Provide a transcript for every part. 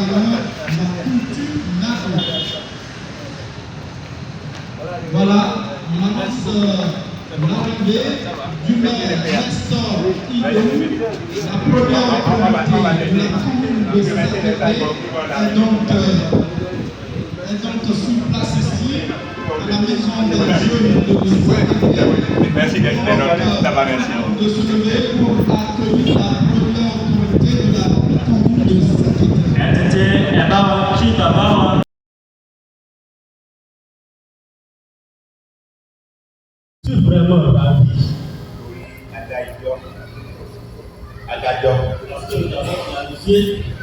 également la culture nagro. Voilà, on annonce l'arrivée du maire Nestor Ido, la première autorité de la commune de Saint-Étienne est donc sur place ici, à la maison des jeunes de Saint-Étienne. Merci d'être là, merci. De se lever pour accueillir la première autorité de la commune de Saint-Étienne. Je suis vraiment ravi. Adájọ́ Parce que nous avons planifié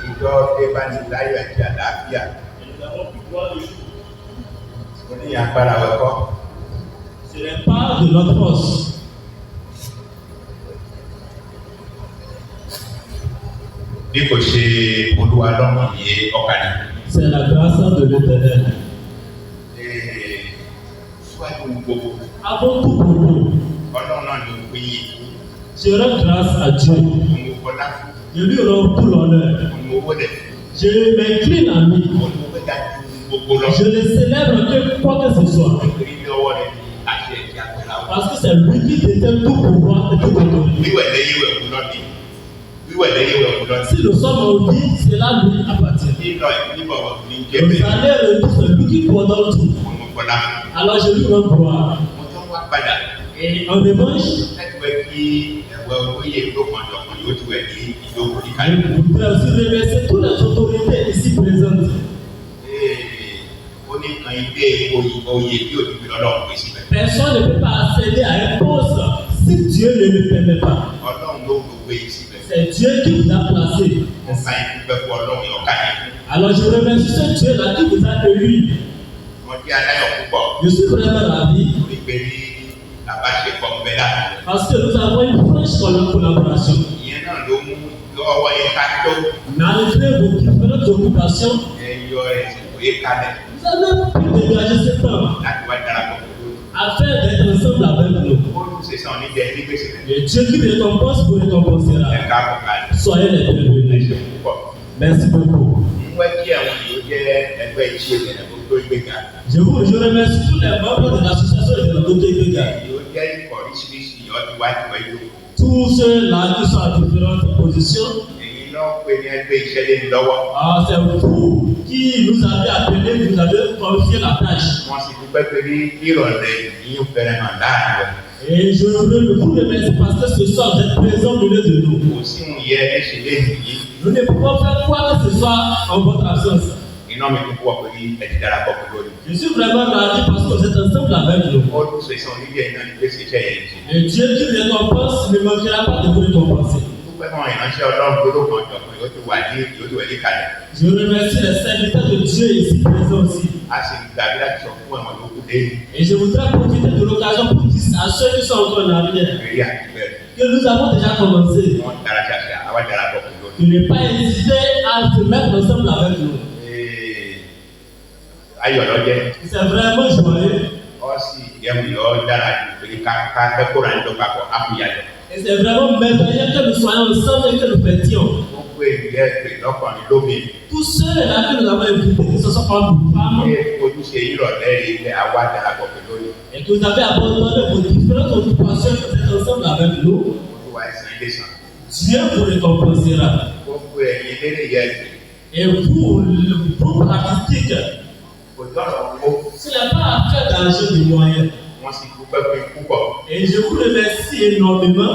ìjọ Débániláyọ̀ àti àlàáfíà et nous avons pu voir le jour. ní agbára wẹ̀kọ́. Ce n'est pas de notre force. Bí kò ṣe Olúwa lọ́rùn yé ọ̀kadà. C'est la grâce de l'Éternel. Síwájú gbogbo Avant tout pour nous, Ọlọ́run náà ló pín yín. je rends grâce à Dieu. Òun kọ́lá Je lui rends tout l'honneur. òun owó dẹ̀ Je m'incline à lui. òun owó dá ju gbogbo lọ. Je ne célèbre que quoi que ce soit. Nítorí ní ọwọ́ rẹ̀ ní àṣẹ ẹ̀jẹ̀ àgbẹ̀lá wọn. Parce que c'est lui qui détient tout pouvoir et tout autorité. Wíwẹ̀ lẹ́yìn wẹ̀ kú lọ́dí. Wíwẹ̀ lẹ́yìn wẹ̀ kú lọ́dí. Si nous sommes en vie, cela lui appartient. Nílò níbọ̀ ní jẹ́ Vous bẹ́ẹ̀. allez redire celui qui coordonne tout. Òun kọ́lá. Alors je lui rends gloire. Mo tún wá padà. Et en revanche, Ẹ̀wẹ̀ kí ẹ̀wẹ̀ oyè ìlú kọ̀ọ̀dọ̀kọ̀ yóò ti wẹ̀ ní ìjókòó je ìkàlẹ̀. voudrais aussi remercier toutes les autorités ici présentes. Ó ní kan ilé oyè tí ò ní fi lọ́lọ́run pè síbẹ̀. Personne ne peut pas accéder à un poste si Dieu ne le permet pas. Ọlọ́run ló gbogbo èyí síbẹ̀. C'est Dieu qui vous a placé. Mo fa ìdúpẹ́ fún Ọlọ́run ọ̀ka yẹn. Alors je remercie ce Dieu-là qui vous a élu. Mo jẹ́ aláyọ̀ púpọ̀. Je suis vraiment ravi Torí pé ní àbáṣepọ̀ ń bẹ láàrin. parce que nous avons une franche collaboration. Ìyẹn náà ló mú lọ́wọ́ yẹn ká tó Malgré vos différentes occupations, ẹyọ ẹ̀sìn kò yé kalẹ̀ vous avez pu dégager ce temps láti wá darapọ̀ pẹ̀lú. afin d'être ensemble avec nous. Olùsèsàn oníjẹ ní gbèsè rẹ̀. Et Dieu qui récompense vous récompensera. Ẹ̀ka àkọ́kọ́ Soyez les bienvenus. ẹ̀ṣẹ̀ púpọ̀. Merci beaucoup. Ń wẹ́ kí àwọn yóò jẹ́ ẹgbẹ́ ìṣe ìrìnàjò tó gbéga. Je remercie tous les membres de l'association de l'Auto-Gbéga. Yóò jẹ́ ikọ̀ oríṣiríṣi ọdún wájú wájú. Tous ceux-là qui sont à différentes positions, Èyí náà pè ní ẹgbẹ́ iṣẹ́ lé ní lọ́wọ́. c'est vous qui nous avez appelés, vous avez confié la tâche. Wọ́n sì dúpẹ́ pé ní ìrọ̀lẹ́ yín fẹ́rẹ̀ hàn láàrin rẹ̀. Et je vous remercie parce que ce soir vous êtes présents au milieu de nous. Kò sí òun yẹ ẹ̀ṣẹ̀ lẹ́yìn yìí. Nous ne pouvons faire quoi que ce soit en votre absence. Iná mi tó pọ̀ pé ní ẹ̀dí darapọ̀ pẹ̀lú òní. Je suis vraiment ravi parce que vous êtes ensemble avec nous. Olùsèsàn oníjẹ iná ní gbèsè iṣẹ́ yẹn ṣe. Et Dieu qui récompense ne manquera pas de vous récompenser. Dúpẹ́ fún ìránṣẹ́ Ọlọ́run tó ló kàn jọ̀kan yóò ti wà ní kalẹ̀. Je remercie les serviteurs de Dieu ici présents aussi. A sì gbàgbé láti sọ fún àwọn olókùn lẹ́yìn Et je voudrais profiter de l'occasion pour dire à ceux qui sont encore en arrière ìrírí àti bẹ́ẹ̀. que nous avons déjà commencé. Wọ́n dára ṣàṣà àwa darapọ̀ pẹ̀lú òní. De ne pas hésiter à se mettre ensemble avec nous. Ayọ̀ lọ́jẹ́. C'est vraiment joyeux. Ọ sì yẹmu yọ dára ju pé ká kẹ́kọ̀ọ́ rà nílò papọ̀ àfúyàjọ. Et c'est vraiment merveilleux que nous soyons ensemble et que nous fêtions. Gbogbo ènìyàn pè lọ́kùnrin lóbìnrin. Tous ceux-là que nous avons invités, que ce soit hommes ou femmes, Ṣé ojúṣe ìrọ̀lẹ́ ilẹ̀ àwa darapọ̀ pẹ̀lú òní? et que vous avez abandonné vos différentes occupations, vous êtes ensemble avec nous, Olúwa ẹ̀sán ilé sàn. Dieu vous récompensera. Gbogbo ẹ̀yin eléré yẹ ẹ̀sìn. Et vous, le groupe artistique, Kò tọ̀nà owó. ce n'est pas affaire d'argent de moyens. Wọ́n sì dúpẹ́ pé púpọ̀. Et je vous remercie énormément.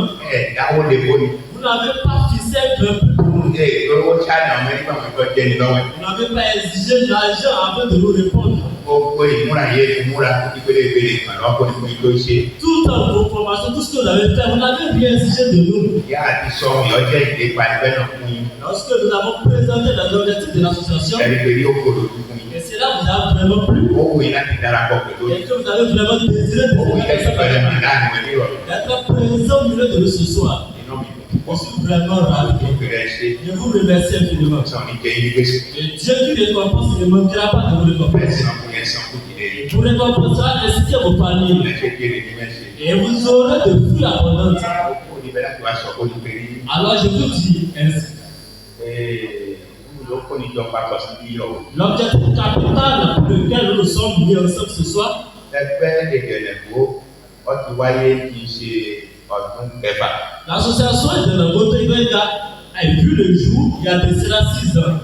Dáwó lè bóni. Vous n'avez pas fixé un peu pour nous. Lọ́wọ́ ṣáàdì àwọn ẹni máa ń gbọ́ jẹ́ ní lọ́wọ́. Vous n'avez pas exigé de l'argent avant de nous répondre. Gbogbo ìmúra yẹ ìmúra ìpele ìpàlọ́ kò ní kó ṣe. Tout en vos formations, tout ce que vous avez fait, vous n'avez rien exigé de nous. Ìyá àti sọ ìyọ́jẹ́ ìlépa ẹgbẹ́ náà fún yín. Lorsque nous avons présenté les objectifs de l'association, Ẹni pé yóò kó lójú fún yín. et cela vous a vraiment plu, Ó wù yín láti darapọ̀ pẹ̀lú et que vous avez vraiment désiré Ó wù yín láti fẹ́rẹ̀ d'être mọ̀ láàrin wọn nírọ̀lẹ́. présent au milieu de nous ce soir. Iná mi dùn Je púpọ̀. suis vraiment ravi. Ó bẹ̀rẹ̀ ṣe Je vous remercie infiniment. sàn ní jẹ́ ilé gbèsè. Et Dieu qui récompense ne manquera pas de vous Bẹ́ẹ̀ récompenser. sàn fún yẹn sàn fún ìdílé yìí. Vous récompensera ainsi que vos familles. Ẹ̀ṣẹ̀ kéré ní mẹ́sẹ̀. Et vous aurez de fruits abondants. Ó ní bẹ́ẹ̀ láti wá sọ kó ní pé rí. Alors je vous dis ainsi. ló kó níjọ papọ̀ sí bí yọ̀. L'objectif capital pour lequel nous sommes mis ensemble ce soir. Ẹgbẹ́ Ìdẹ̀nẹ̀gbó ó ti wáyé kì í ṣe ọdún kẹfà. L'association Ìdẹ̀nẹ̀gbó tó Ìgbéga a vu le jour il y a de cela 6 ans.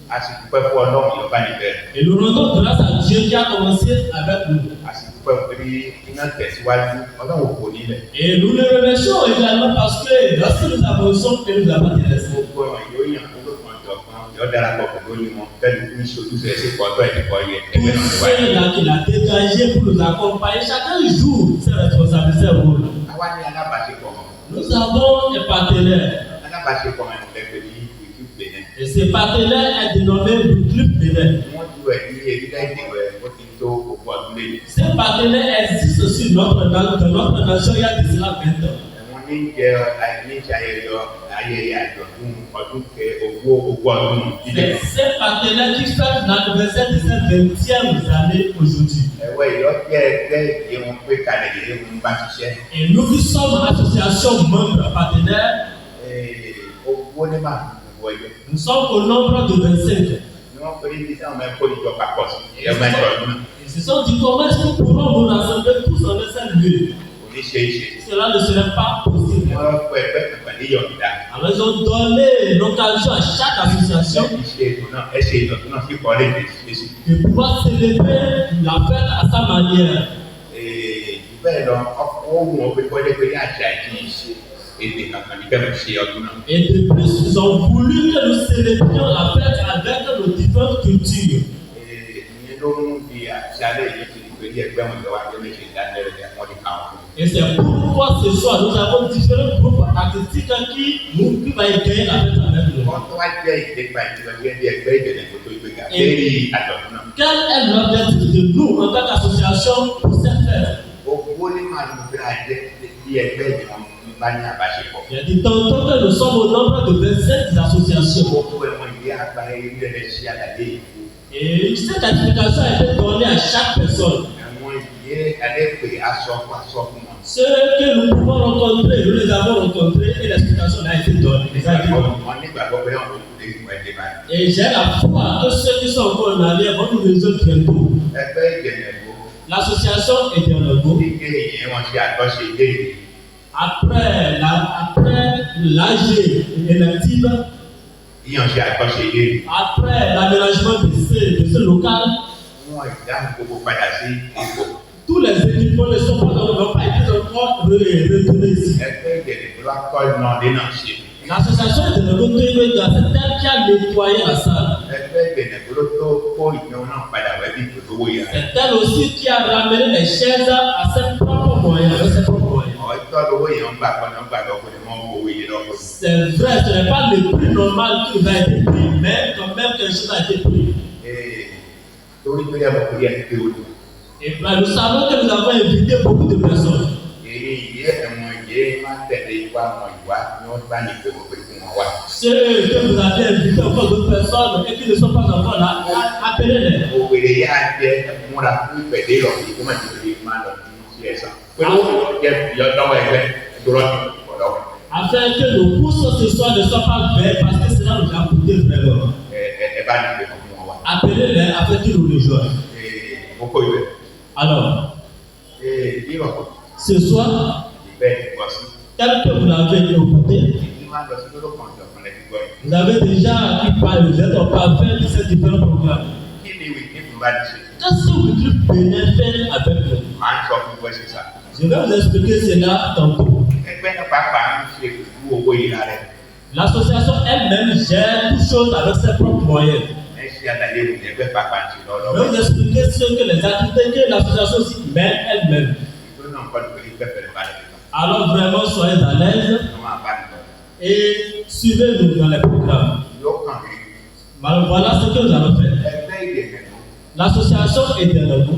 A sì dúpẹ́ fún Ọlọ́run ló bá níbẹ̀. Et nous rendons grâce à Dieu qui a commencé avec nous. A sì dúpẹ́ fún bí iná tẹ̀síwájú Ọlọ́run kò nílẹ̀. Et nous le remercions également parce que lorsque nous avançons, il nous a pas délaissé. Gbogbo ọ̀rọ̀ yóò yàn kó ló kàn jọ kan yóò darapọ̀ pẹ̀lú onímọ̀ fẹ́ẹ́ ní sojúṣe ẹ̀sìn pọ̀jọ́ ẹ̀dínkọ̀ yẹ ẹgbẹ́ náà ti wáyé. Ceux-là qu'il a dégagé pour nous accompagner chaque jour, c'est responsabilité pour nous. Àwa ní alábàáṣepọ̀ mọ̀. Nous avons des partenaires. Alábàáṣepọ̀ mọ̀ lẹ́gbẹ̀ẹ́ ní ìlú Benin. Et ces partenaires est dénommé le Club Bénin. Wọ́n ju ẹ̀ ní èdè rẹ̀ ó ti tó gbogbo ọdún lé. Ces partenaires existent aussi dans notre nation il y a de cela 20 ans. Wọ́n ní jẹ́ ayẹyẹ àjọ̀dún ọdún kẹ ogún ọdún ìdílé. Ces partenaires qui fêtent l'anniversaire de cette 20e année aujourd'hui. Ẹ̀wẹ̀ ìyọ́kẹ́ ẹgbẹ́ ìhun pé kalẹ̀ ìhun bá ṣiṣẹ́. Et nous qui sommes association membres partenaires. Owó ní màá wọ ẹgbẹ́. Nous sommes au nombre de 25. Ni wọ́n pè ní sáwọn ẹgbẹ́ kó níjọ papọ̀ sí ẹgbẹ́ ìjọ̀dún náà. Ils se sont dit comment est-ce que nous pourrons nous rassembler tous en un seul lieu. Cela ne serait pas possible. Alors ils ont donné l'occasion à chaque association de pouvoir célébrer la fête à sa manière. Et de plus, ils ont voulu que nous célébrions la fête avec nos différentes cultures. Et c'est pourquoi ce soir nous avons différents groupes artistiques qui vont égayer la fête avec nous. Quel est l'objectif de nous en tant qu'association pour cette fête? Il a dit tantôt que nous sommes au nombre de 27 associations. Et cette identification a été donnée à chaque personne. Ceux que nous pouvons rencontrer, nous les avons rencontrés et l'explication a été donnée. Et j'ai la foi que ceux qui sont encore en arrière vont nous résoudre bientôt. L'association Ìdẹ̀nẹ̀gbó. Après l'AG élective, après l'aménagement de ce local, tous les équipements ne sont pas n'ont pas été encore retournés ici. L'association Ìdẹ̀nẹ̀gbó c'est elle qui a nettoyé la salle. C'est elle aussi qui a ramené les chaises à ses propres moyens. C'est vrai, ce n'est pas le prix normal qui nous a été pris, mais quand même quelque chose a été pris. Et bien, nous savons que nous avons invité beaucoup de personnes. Ceux que vous avez invités encore d'autres personnes et qui ne sont pas encore là, appelez-les. Afin que nos courses ce soir ne soient pas vaines parce que cela nous a coûté vraiment. Appelez-les afin qu'ils nous rejoignent. Alors, ce soir, tel que vous l'avez écouté, vous avez déjà acquis par vous êtes en parfait de ces différents programmes. Qu'est-ce que vous Bénin fait avec nous? Je vais vous expliquer cela tantôt. L'association elle-même gère toutes choses avec ses propres moyens. Je vais vous expliquer ce que les activités que l'association aussi mène elle-même. Alors vraiment soyez à l'aise et suivez-nous dans les programmes. Alors voilà ce que nous allons faire. L'association Ìdẹ̀nẹ̀gbó.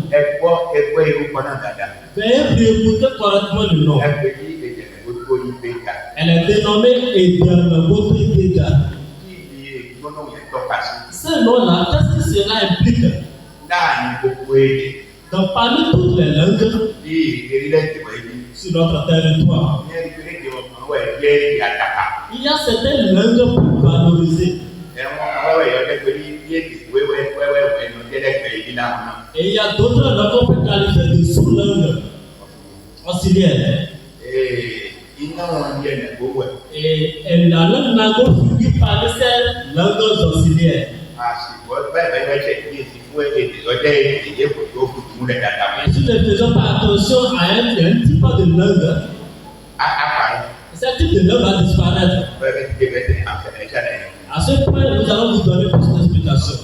Veuillez écouter correctement le nom. Elle est dénommée Ìdẹ̀nẹ̀gbó tó Ìgbéga. Ce nom-là, qu'est-ce que cela implique? Donc parmi toutes les langues sur notre territoire, il y a certaines langues pour valoriser. Et il y a d'autres langues qu'on peut qualifier de sous-langues auxiliaires. Et la langue nago finit par ces langues auxiliaires. Et si nous ne faisons pas attention à un type de langue, ce type de langue va disparaître. À ce point, nous allons vous donner plus d'explications.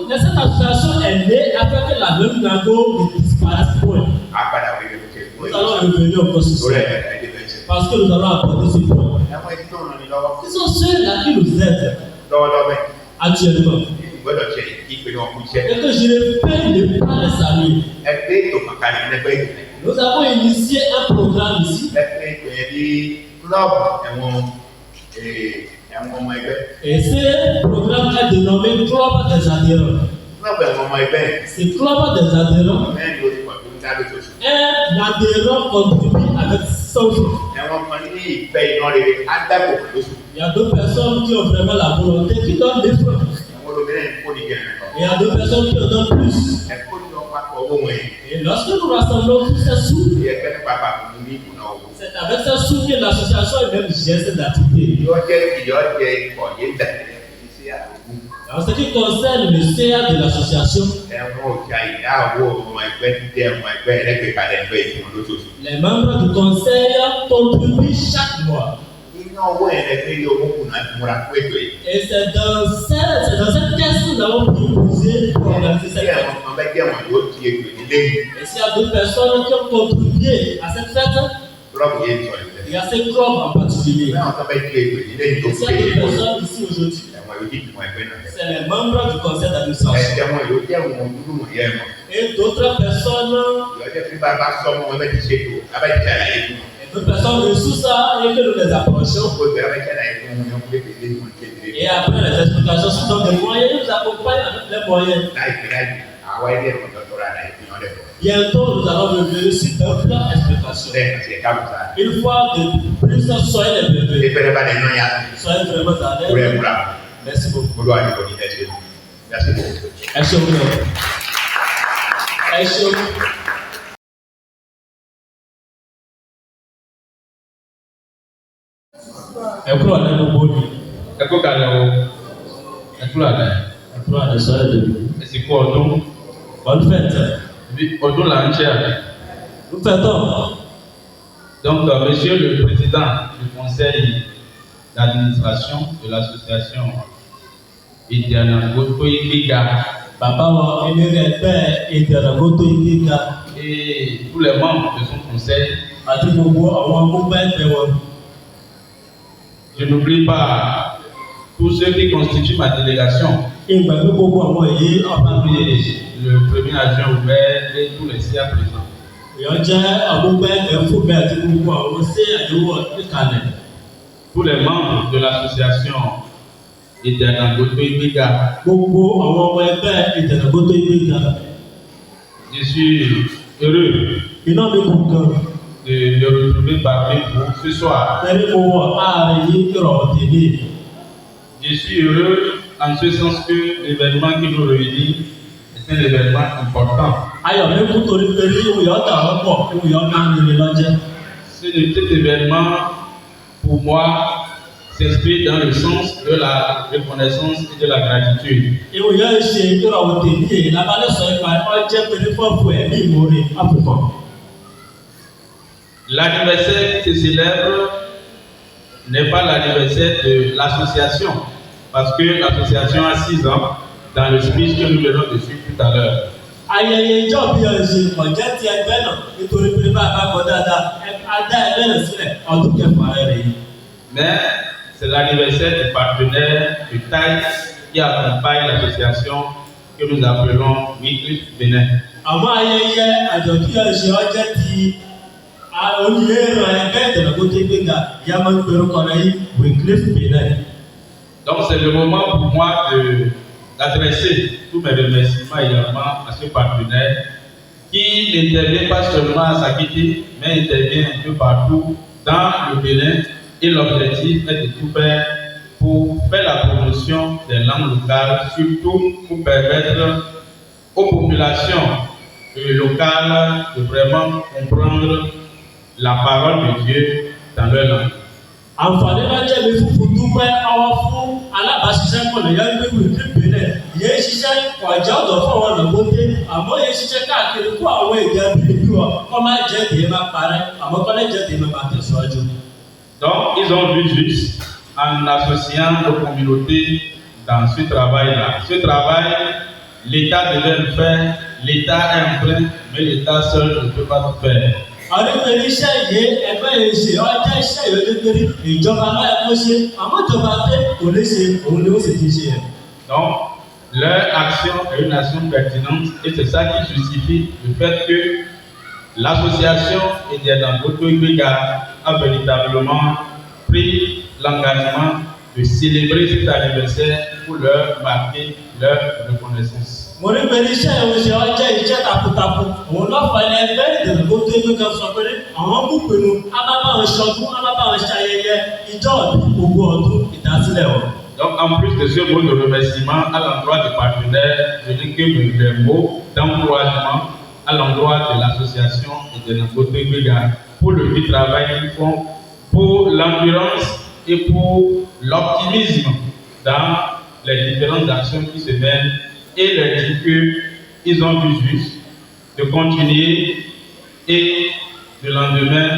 Cette association est née après que la langue nago ne disparaisse point. Nous allons revenir au processus. Parce que nous allons apporter ce point. Ce sont ceux-là qui nous aident actuellement. Et que je ne peux pas les saluer. Nous avons initié un programme ici. Et ce programme est dénommé Club des adhérents. Ce Club des adhérents, un adhérent contribue avec son jour. Il y a deux personnes qui ont vraiment la volonté, qui donnent des francs. Et il y a deux personnes qui en donnent plus. Et lorsque nous rassemblons tous ces sous, c'est avec ces sous que l'association elle-même gère cette activité. En ce qui concerne le CA de l'association, les membres du conseil contribuent chaque mois. Et c'est dans cette caisse que nous avons proposé pour organiser cette fête. Et s'il y a d'autres personnes qui ont contribué à cette fête, il y a ces clubs en particulier. Et s'il y a d'autres personnes ici aujourd'hui, c'est les membres du conseil d'administration. Et d'autres personnes, d'autres personnes reçoivent ça et que nous les approchons. Et après les explications, ce sont des moyens, nous accompagnons avec les moyens. Bientôt, nous allons revenir sur d'autres explications. Une fois de plus, soyez les bébés. Soyez vraiment à l'aise. Merci beaucoup. Merci beaucoup. Bonne fête. Nous fêtons. Donc, monsieur le président du conseil d'administration de l'association Idianagoto Ikiga, et tous les membres de son conseil, je n'oublie pas tous ceux qui constituent ma délégation, le premier adjoint ouvert et tous les CA présents. Tous les membres de l'association Idianagoto Ikiga, je suis heureux de me retrouver parmi vous ce soir. Je suis heureux en ce sens que l'événement qui nous réunit est un événement important. Cet événement, pour moi, s'inscrit dans le sens de la reconnaissance et de la gratitude. L'anniversaire qui se célèbre n'est pas l'anniversaire de l'association, parce que l'association a 6 ans dans le speech que nous venons de suivre tout à l'heure. Mais c'est l'anniversaire des partenaires de taille qui accompagnent l'association que nous appelons Wycliffe Bénin. Donc c'est le moment pour moi d'adresser tous mes remerciements également à ce partenaire qui n'intervient pas seulement à Sakiti, mais intervient un peu partout dans le Bénin, et l'objectif est de tout faire pour faire la promotion des langues locales, surtout pour permettre aux populations locales de vraiment comprendre la parole de Dieu dans leur langue. Àǹfààní bá jẹ́ mi fún dúpẹ́ ọwọ́ fún alábàáṣiṣẹ́ pọ̀ lẹ́yìn pé wò ní ìpínlẹ̀ yẹn ṣiṣẹ́ ọ̀jọ́ ọ̀dọ̀ fún àwọn ọ̀nà gbóńdé àmọ́ yẹn ṣiṣẹ́ káàkiri fún àwọn èdè abínibí wọn kọ́ máa jẹ́ tèé máa parẹ́ àmọ́ kọ́ lẹ́ jẹ́ tèé máa tẹ̀síwájú. Donc ils ont vu juste en associant nos communautés dans ce travail-là. Ce travail, l'État devait le faire, l'État est en train, mais l'État seul ne peut pas tout faire. Àdúgbò iṣẹ́ yìí ẹgbẹ́ yìí ṣe ọjọ́ iṣẹ́ yìí kékeré ìjọba náà ẹ̀kọ́ ṣe àmọ́ ìjọba pé kò lè ṣe òun ni ó sì ti ṣe ẹ̀. Donc leur action est une action pertinente et c'est ça qui justifie le fait que l'association Dangote Igbega a véritablement pris l'engagement de célébrer cet anniversaire pour leur marquer leur reconnaissance. Mo ní pé iṣẹ́ ìwòsàn ọjọ́ iṣẹ́ takuntakun òun lọ́fà ilẹ̀ ẹgbẹ́ Dangote Igbega sọ pé àwọn mú pinnu amábáwọn ṣọdún amábáwọn ṣayẹyẹ ìjọ gbogbo ọdún ìdásílẹ̀ wọn. Donc en plus de ce mot de remerciement à l'endroit des partenaires, je dis que les mots d'encouragement à l'endroit de l'association Dangote Igbega pour le vrai travail qu'ils font, pour l'endurance et pour l'optimisme dans les différentes actions qui se mènent. Et leur dit qu'ils ont vu juste de continuer et le lendemain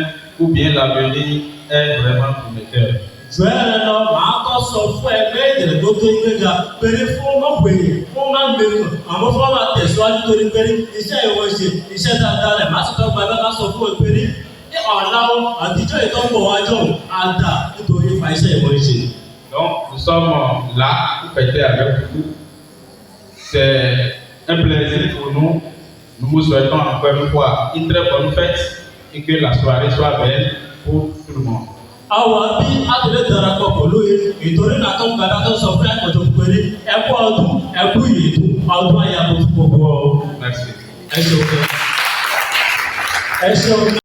ou bien l'avenir est vraiment prometteur. Joël lọ màá kọ́ sọ fún ẹgbẹ́ Dangote Igbega péré fún ọmọbìnrin fún ọmọbìnrin àmọ́ fún ọmọ àtẹ̀síwájú torí péré iṣẹ́ ìwọ̀n ṣe iṣẹ́ dáadáa rẹ̀ máa sọ̀tọ̀ gba ẹgbẹ́ máa sọ fún ẹ péré ní ọ̀làwọ̀ àtijọ́ ìtọ́pọ̀ wájú àdá nítorí ìfà iṣẹ́ ìwọ̀n ṣe. Donc nous sommes là pour fêter avec vous. C'est un plaisir pour nous. Nous vous souhaitons encore une fois une très bonne fête et que la soirée soit belle pour tout le monde. Àwọn bí àtúndé darapọ̀ pẹ̀lú ìtòrí náà tó ń gbàdá tó sọ fún ẹ̀kọ́ tó péré ẹ̀kú ọdún ẹ̀kú ìyètò ọdún àyàbò gbogbo ọ̀hún. Ẹ ṣeun. Ẹ ṣeun.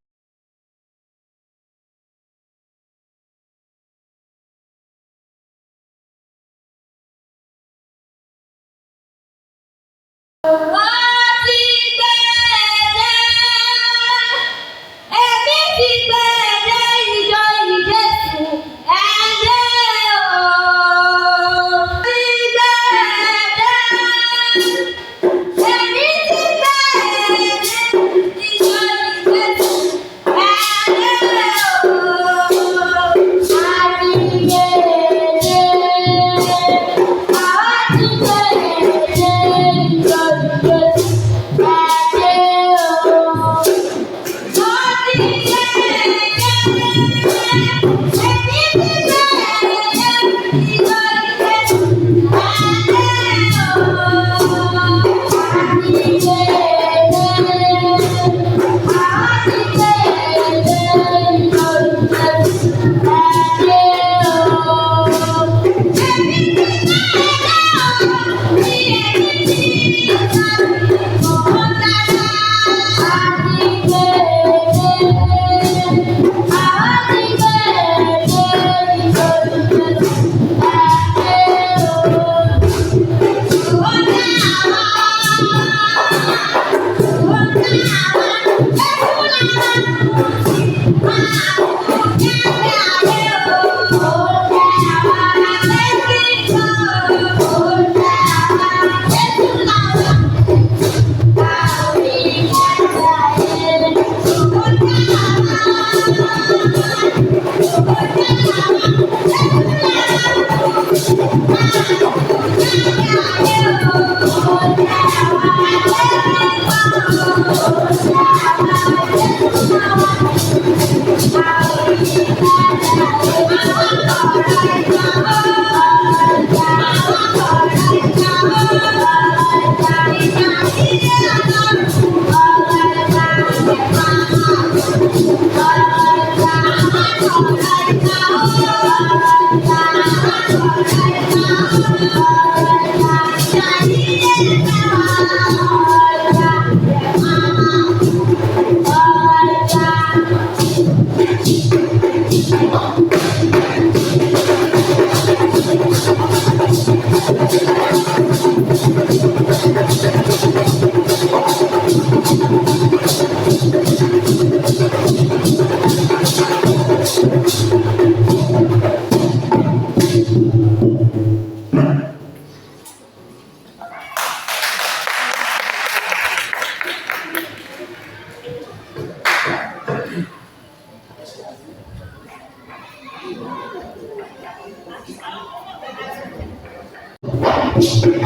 Thank you.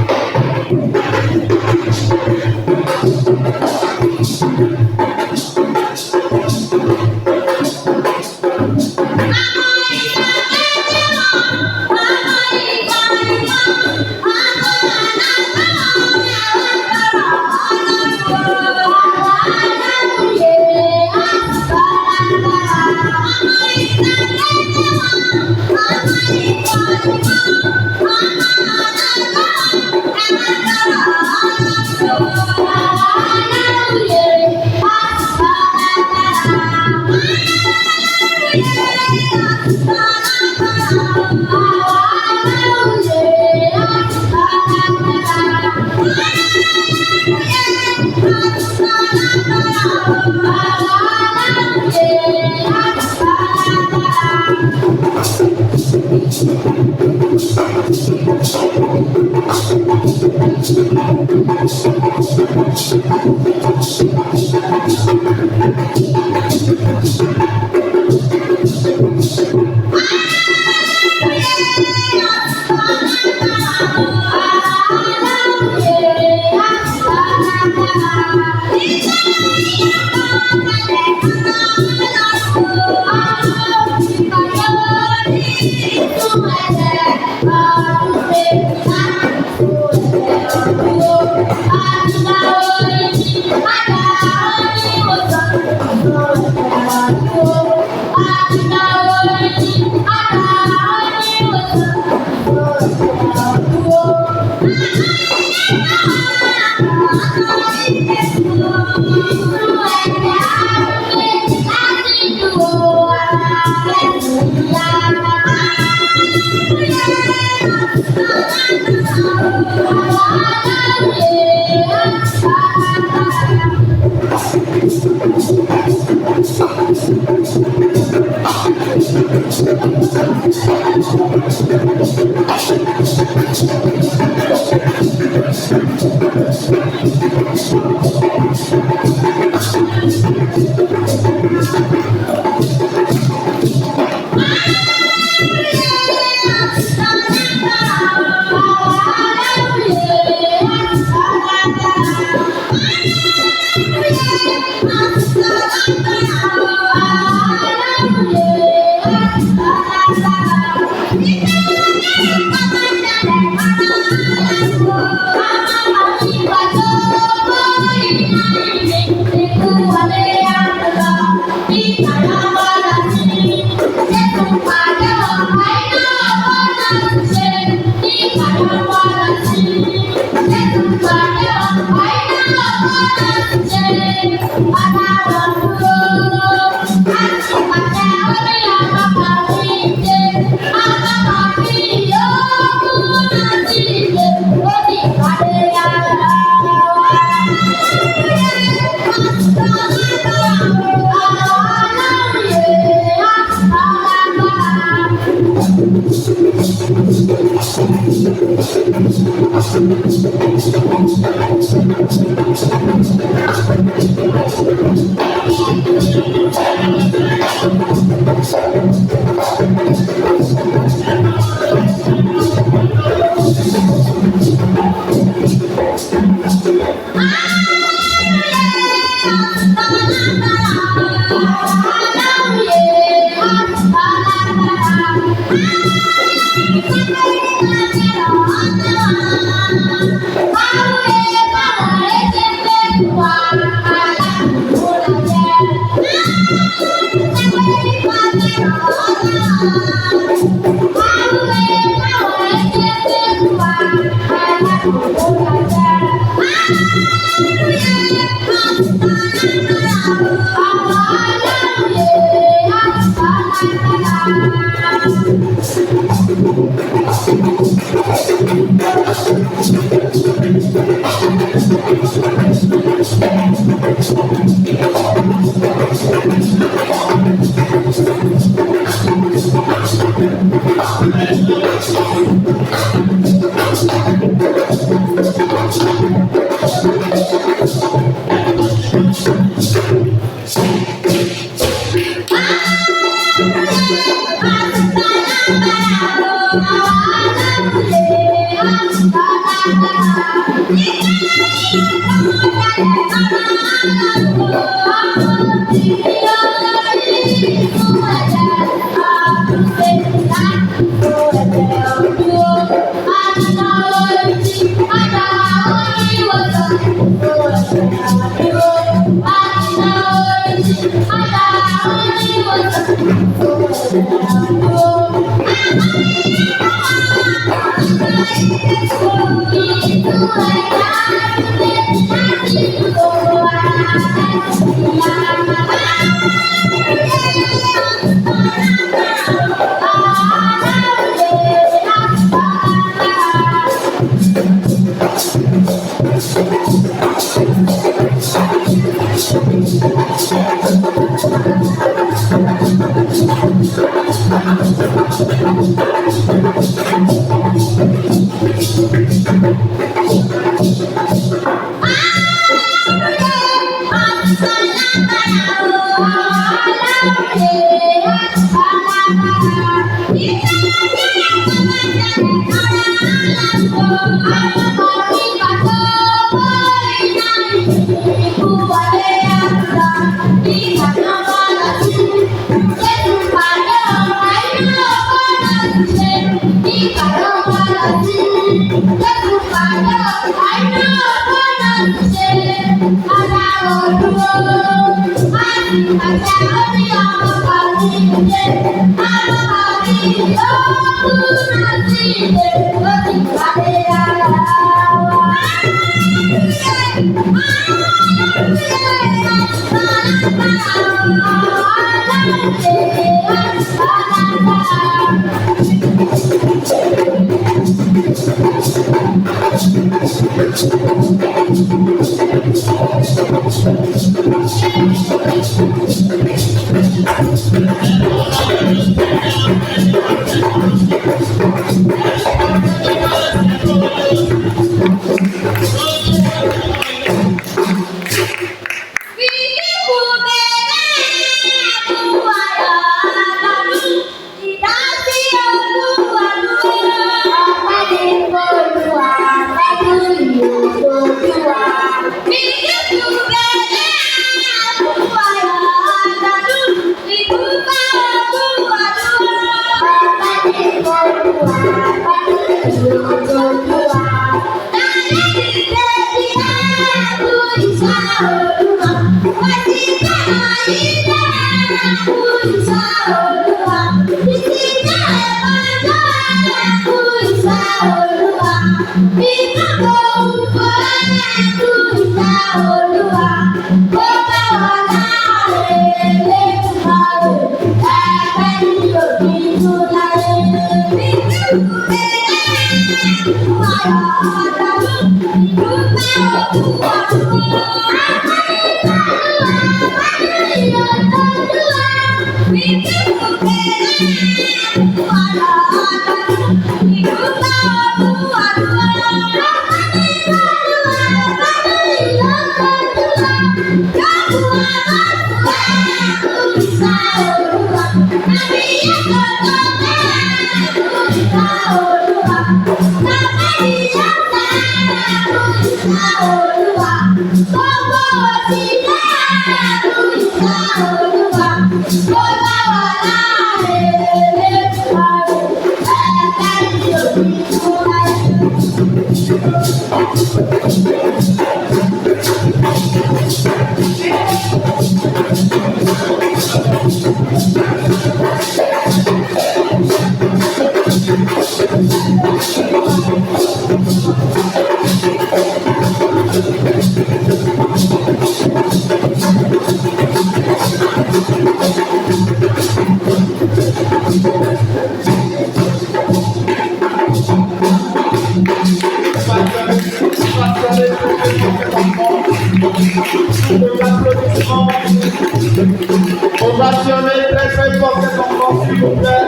Ovationnez très très fort cet enfant, s'il vous plaît.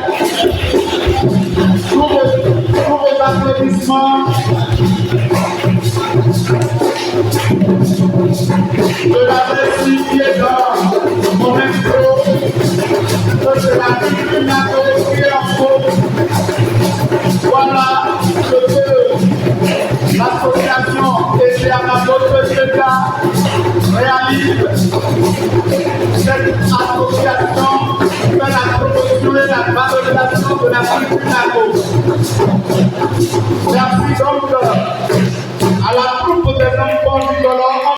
Tous vos applaudissements. De la merci qui est dans mon intro, de la tribune applaudie en faux. Voilà ce que l'association et à ma votre vive cette association fait la promotion et la valorisation de la culture Nago. Merci donc à la troupe des enfants du colon.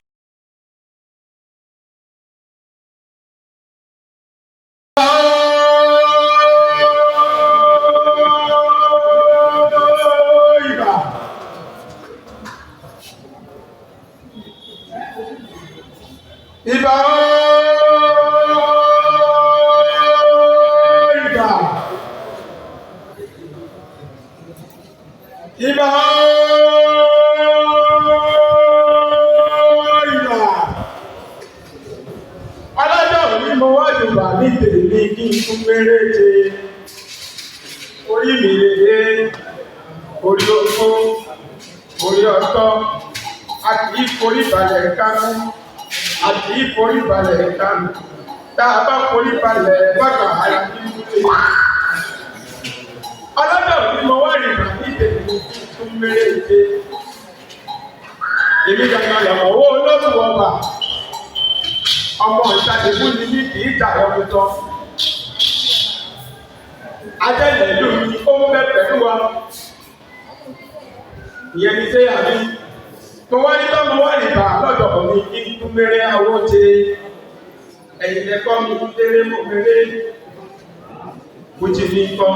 Orí mi lè orí oko, orí ọ̀tọ̀, a kì í forí balẹ̀ kánú, a kì í forí balẹ̀ kánú, tá a bá forí balẹ̀ bàbá ara ní ìlú. Ọlọ́dọ̀ ni mo wá rìn rà ní tèmi tún méréje. Èmi gbàgbà lọ́wọ́ owó olóògùn ọba. Ọmọ ìṣàdébù ni ní kì í jà ọdún tán. Ajẹ́lẹ̀ ìlú ni ó ń bẹ pẹ̀lú wa. Ìyẹn ni ṣé àbí. Mo wá ní tọ́mọ wá rìn bá lọ́dọ̀ mi kí n tún méré awó ṣe. Ẹ̀yìn ẹ̀kọ́ mi tún délé mo méré. Mo ti ní kọ́.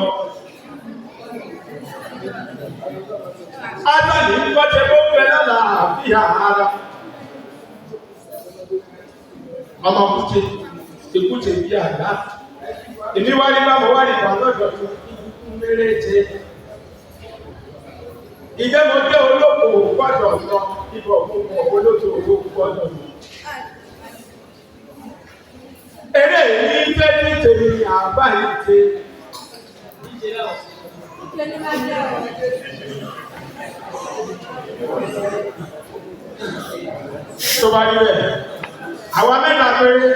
Átàlì ń kọ́jẹ́ bó fẹ́ lọ́la àbíyá ara. Ọmọ kùtì, ìkùtì bí àgbà. Èmi wá ní báwo wá ní ìgbà lọ́dọ̀ tó ń méré ṣe. Ìjẹ́ mo jẹ́ olóko gbọ́dọ̀ lọ ibò gbogbo olóto owó gbọ́dọ̀ lọ. Eré yìí jẹ́ ní tèmi àbá yìí ṣe. Tó bá rí bẹ́ẹ̀, àwa mẹ́ta péré,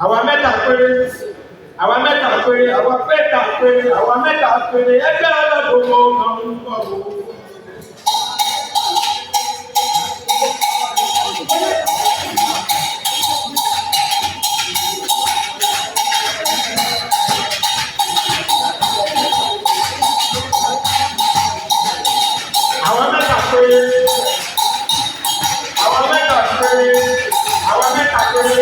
àwa mẹ́ta péré, àwa mẹ́ta péré, àwa mẹ́ta péré, àwa mẹ́ta péré, ẹgbẹ́ ọlọ́dún ọmọ ń bọ̀ wò. Àwa mẹ́ta péré, àwa mẹ́ta péré, àwa mẹ́ta péré.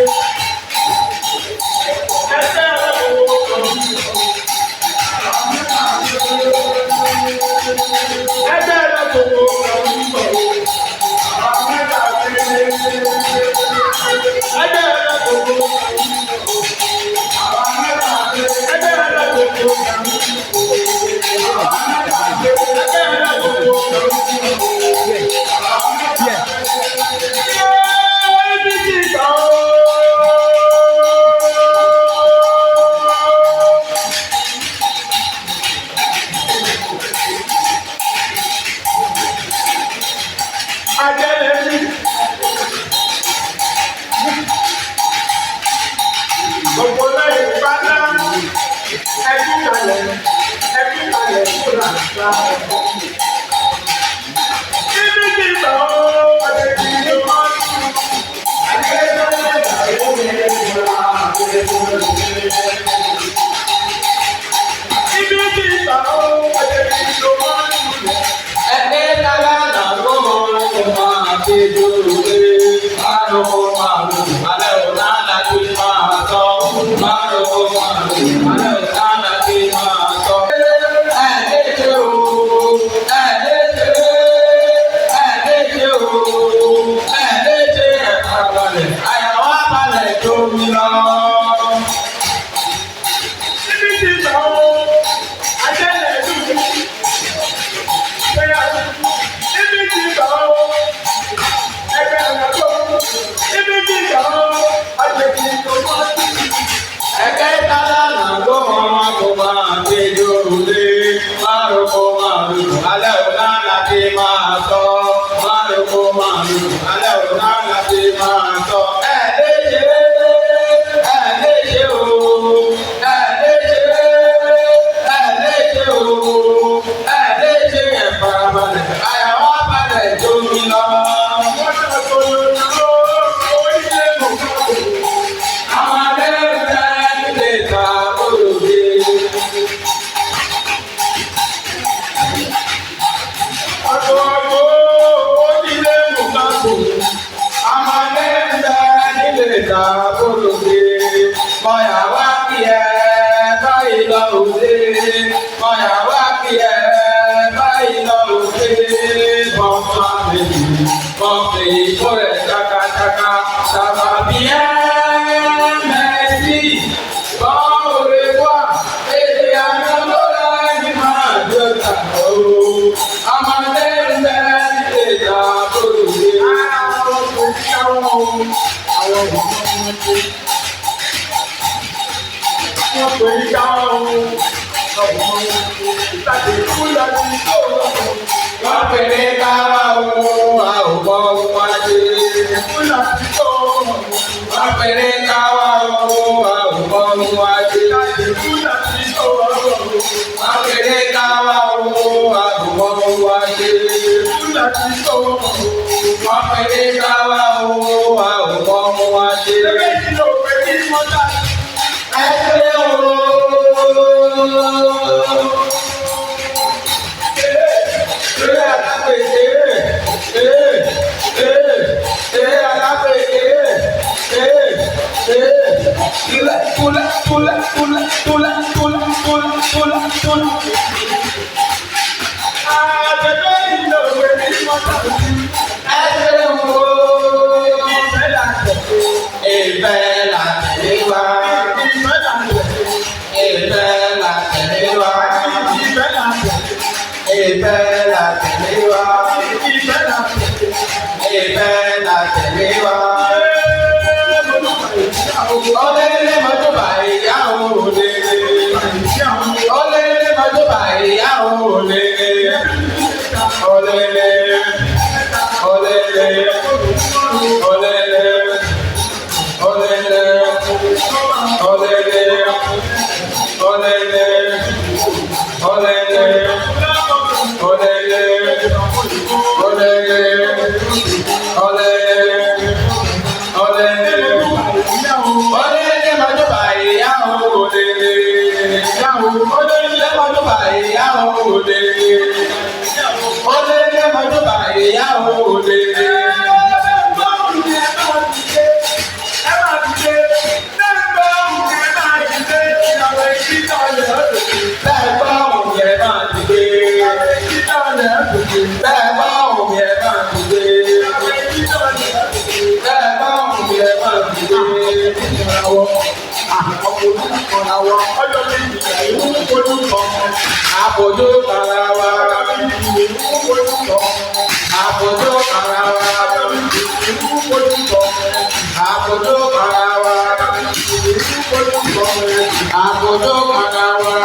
Ẹgbẹ́ ọlọ́dún ọmọ ń bọ̀ wò. Ẹgbẹ́ ọlọ́dún ọmọ ń bọ̀ wò. Àwa mẹ́ta péré. Ẹgbẹ́ ọlọ́dún ọmọ ń bọ̀ wò. Àwa mẹ́ta péré. Ẹgbẹ́ ọlọ́dún ọmọ ń bọ̀ Mọ̀yà wá kí ẹ báyìí lọ òde. Mọ̀yà wá kí ẹ báyìí lọ òde. Mọ̀mọ́ àbẹ̀bí mọ̀fẹ́ ìbò rẹ̀ ṣakaṣaka. Sàbàbí ẹ mẹ́sì bọ́ òde wá. Èdè àná ló láyé máa jọ tàbí o. Ọmọdé ń bẹ nílé ìdàgbò òde. Àwọn kò ní àwọn ohun àwọn ọmọ wọn ṣe. Wọ́n pè é káwọn ohun ọmọ wọn ṣe. Ìtàgé kúlọ̀ ní ìṣòro. Wọ́n pè é káwọn ohun àwòmọ́ wọn ṣe. Kúlọ̀ ní ìṣòro. Wọ́n pè é káwọn ohun àwòmọ́ wọn ṣe. Ìtàgé kúlọ̀ ní ìṣòro. Wọ́n pè é káwọn ohun àwòmọ́ wọn ṣe. Kúlọ̀ ní ìṣòro. Wọ́n pè é káwọn ohun àwòmọ́ wọn ṣe. Ẹgbẹ́ ìlú òpè kí wọ́n dá. Ẹgbẹ́ òru. Olele majoba ìyàwó olele. Olele majoba ìyàwó olele. Olele. Olele. Olele. Olele. Olele. Olele. Olele. Olele. Àbòjú karawa, àbòjú karawa, àbòjú karawa, àbòjú karawa,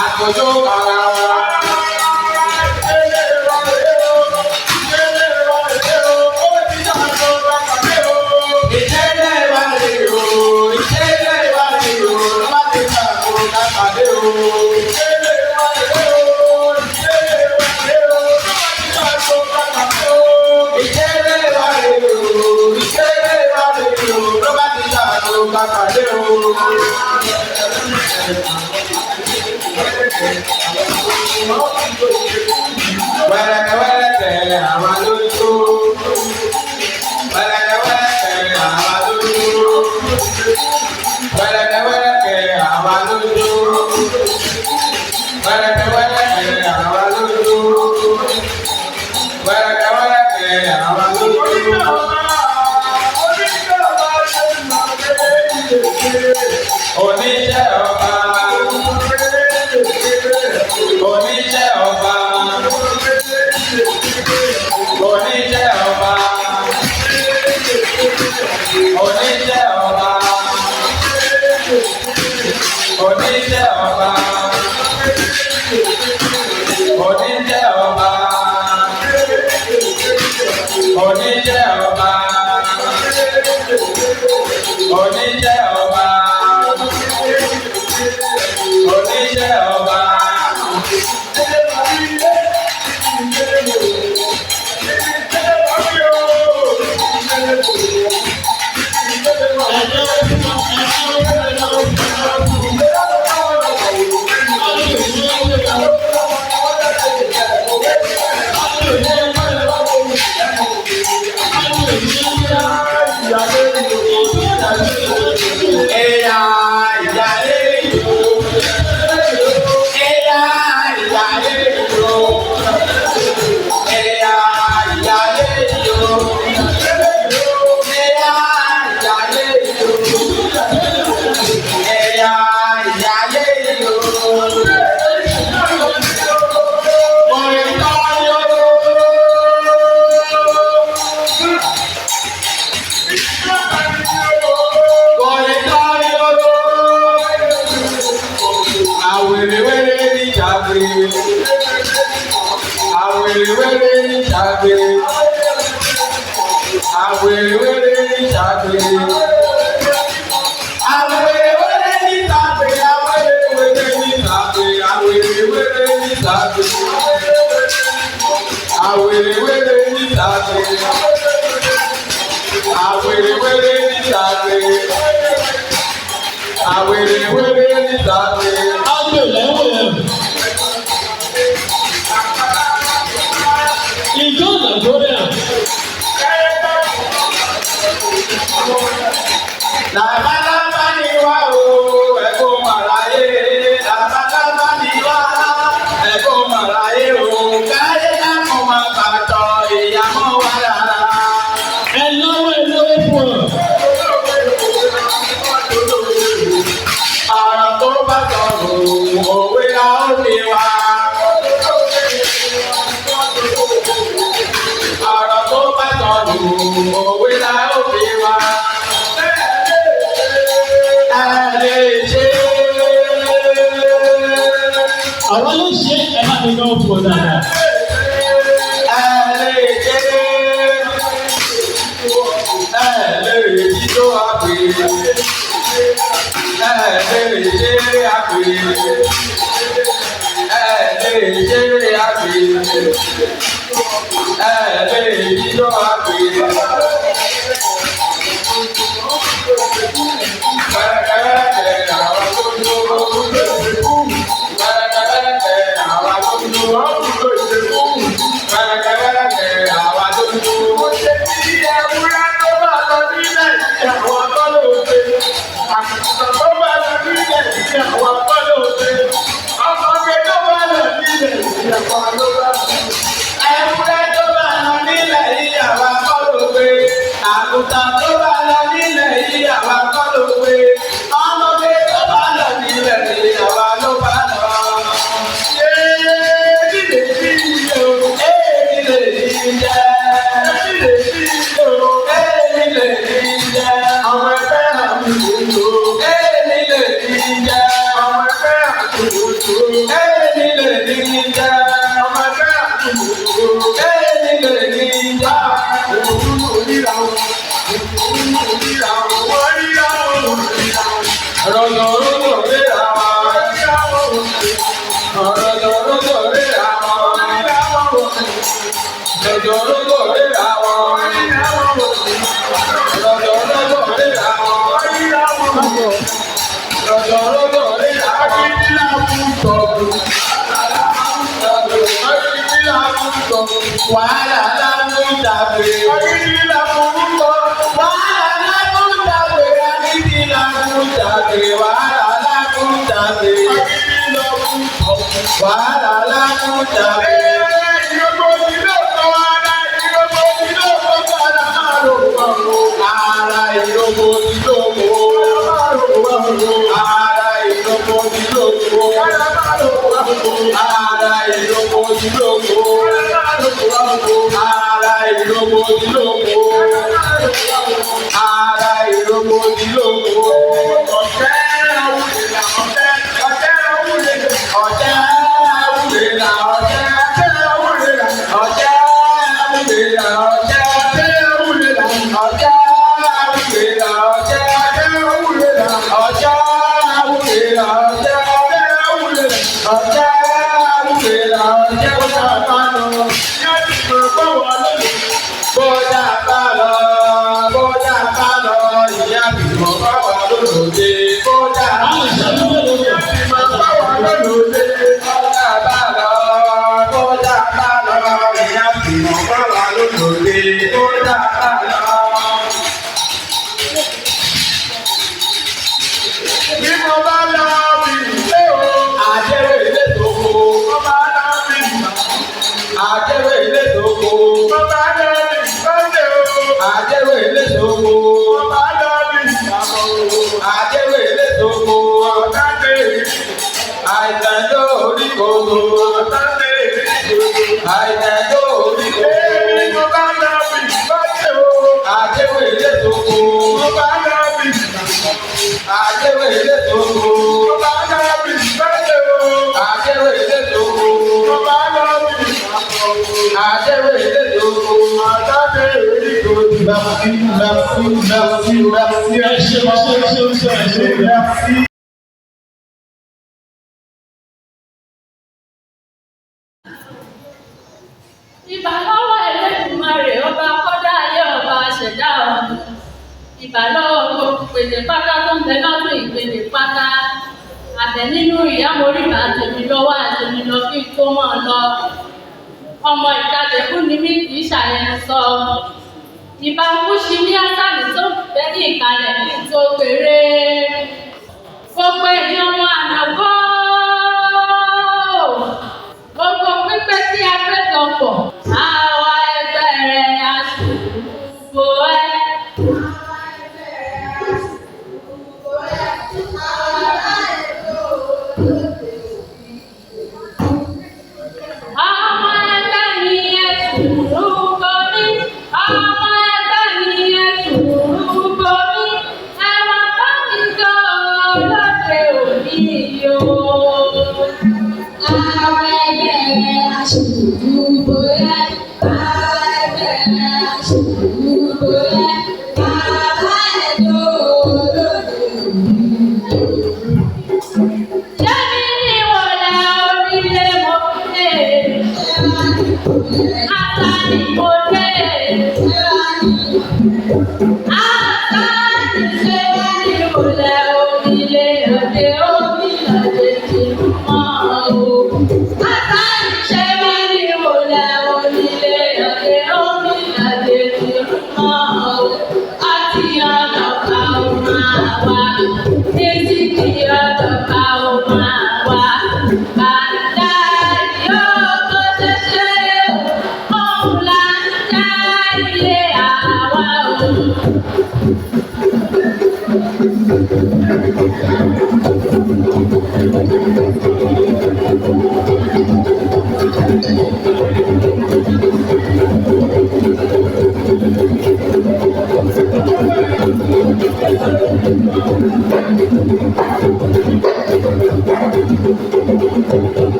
àbòjú karawa. Bí mo bá lọ bí ilé o, àjẹrè ilé tó kó, mo máa Merci. Ìbálọ́wọ́ Ẹlẹ́dùmarè ọba kọ́dá ayé ọba àṣẹ̀dá ọ̀run. Ìbálọ́wọ́ gbogbo ìpèdè pátá tó ń bẹ lọ́dún ìpèdè pátá. Àbẹ̀ nínú ìyá moríbà àtẹ̀mí lọ́wọ́ àtẹ̀mí lọ kí n tó mọ̀ lọ. Ọmọ ìtajẹ̀kú ni mí kì í ṣàyẹnu sọ. Ìbá kúṣi ní ásàlì tó bẹ́ ní ìkàlẹ̀ kí n tó péré. Gbogbo ènìyàn ọmọ ànàgọ́. Gbogbo pípẹ́ tí a fẹ́ kan pọ̀. Àwa ẹgbẹ́ rẹ̀ aṣùgbò ẹ̀. Ọmọ ẹgbẹ́ ni ẹ̀sùn rúgbó ní. Ọmọ ẹgbẹ́ ni ẹ̀sùn rúgbó ní. Ẹ̀wọ̀n bá mi jọ lóde òní yìí o. Àwọn ẹgbẹ́ rẹ̀ aṣùgbò ẹ̀. Àwọn ẹgbẹ́ rẹ̀ aṣùgbò ẹ̀. Bàbá ẹ̀ ló lóde òní. Jẹ́mi ní wọlé orílẹ̀ mo dé. Ata ni mo dé. Ata ni ṣe wá ní wọlé orílẹ̀ òde orílẹ̀-èdè ti mọ́ o. Ata ni ṣe wá ní wọlé orílẹ̀-èdè orílẹ̀-èdè ti mọ́ o. Àti ọlọ́pàá ò máa wá. Títí kí ọlọ́pàá ò máa wá. Bàdá yóò tó ṣẹ̀ṣẹ̀ o. Òun là ń já ilé àwa o.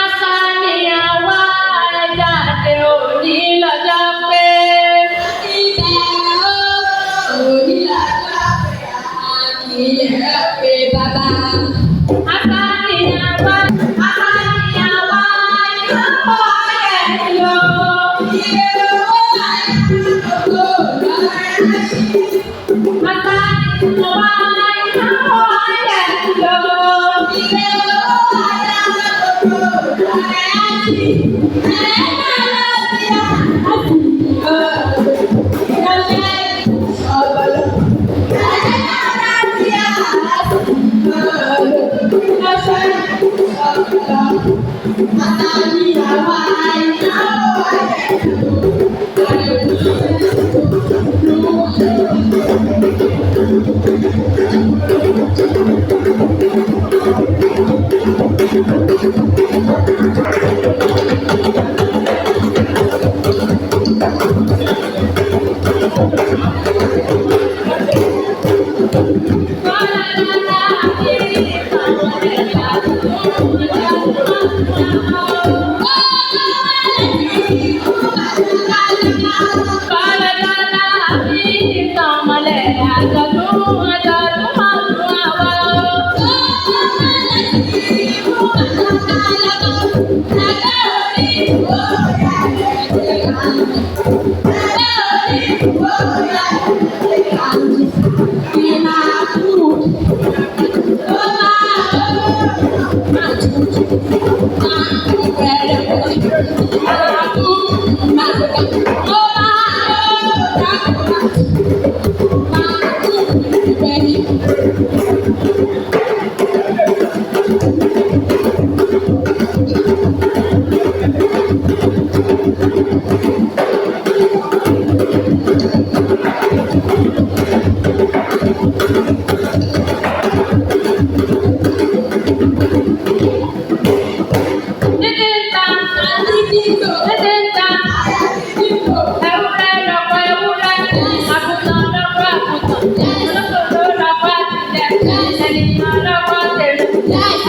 Àṣà ni àwa jáde òní lọ́jọ́ pé. Ibẹ̀ òní lọ́jọ́ pé àkìlẹ̀ pé bàbá. Àṣà ni àwa ìyàwó ẹ̀ lọ. Ilé owó àìsàn lọ́rẹ́ sí. Àṣà ni àwa ìyàwó ẹ̀ lọ. Ilé owó àìsàn lọ́rẹ́ sí.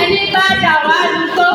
Ẹni bá dà wá lùtọ́.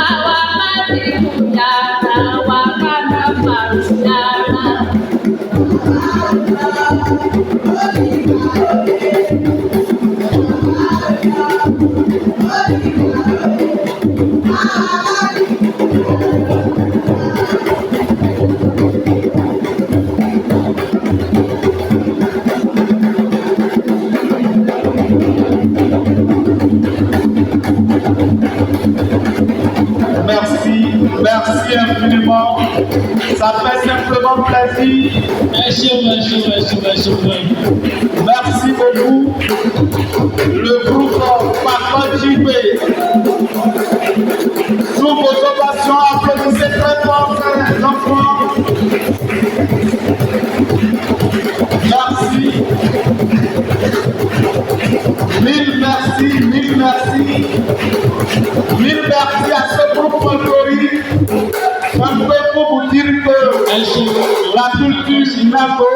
àwa má ti kú yàrá wa ká má fàrù yàrá. Merci infiniment. Ça fait simplement plaisir. Merci beaucoup. Le groupe Papa JB. Sous vos ovations, applaudissez très fort, les enfants. Merci. Mille merci. Mille merci à ce groupe folklorique. Je peux vous dire que la culture Nago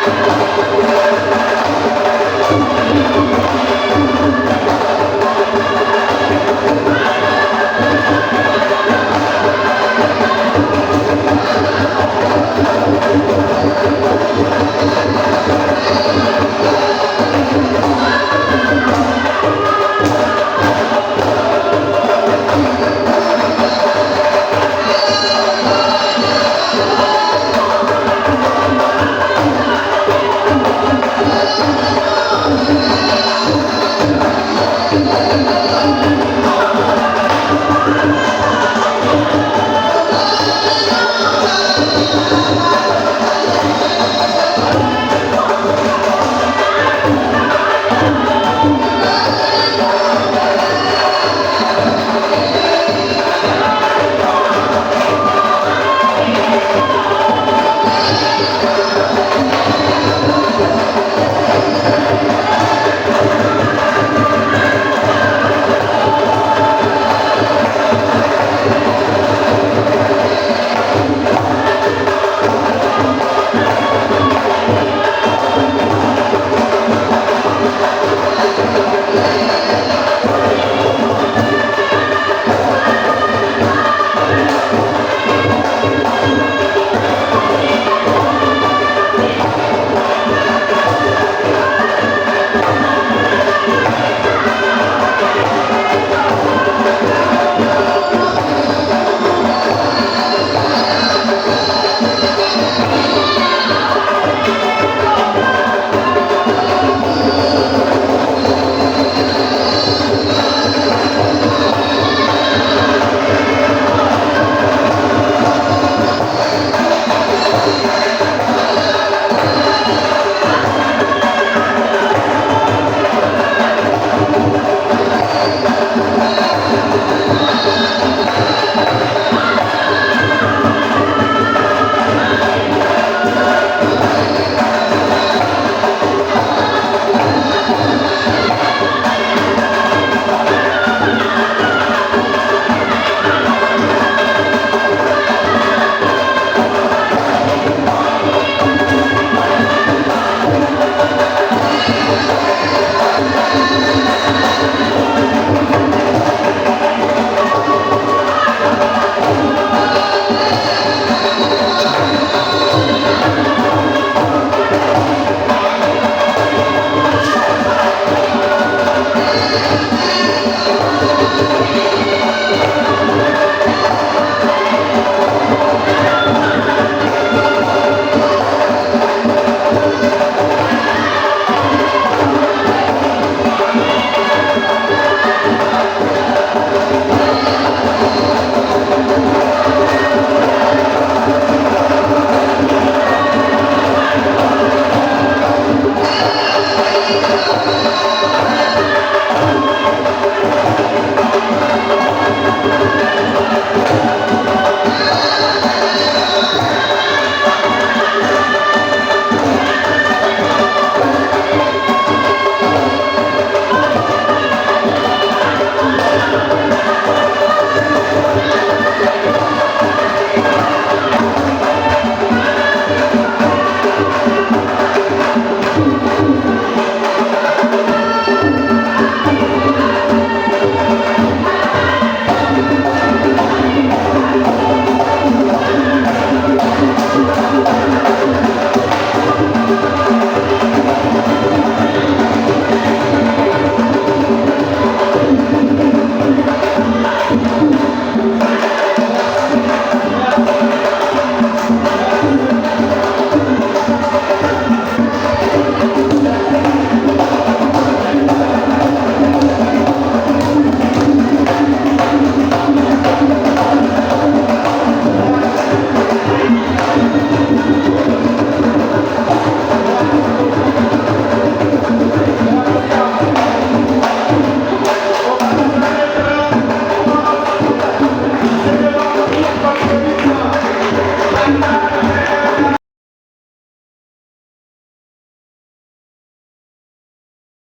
Thank you.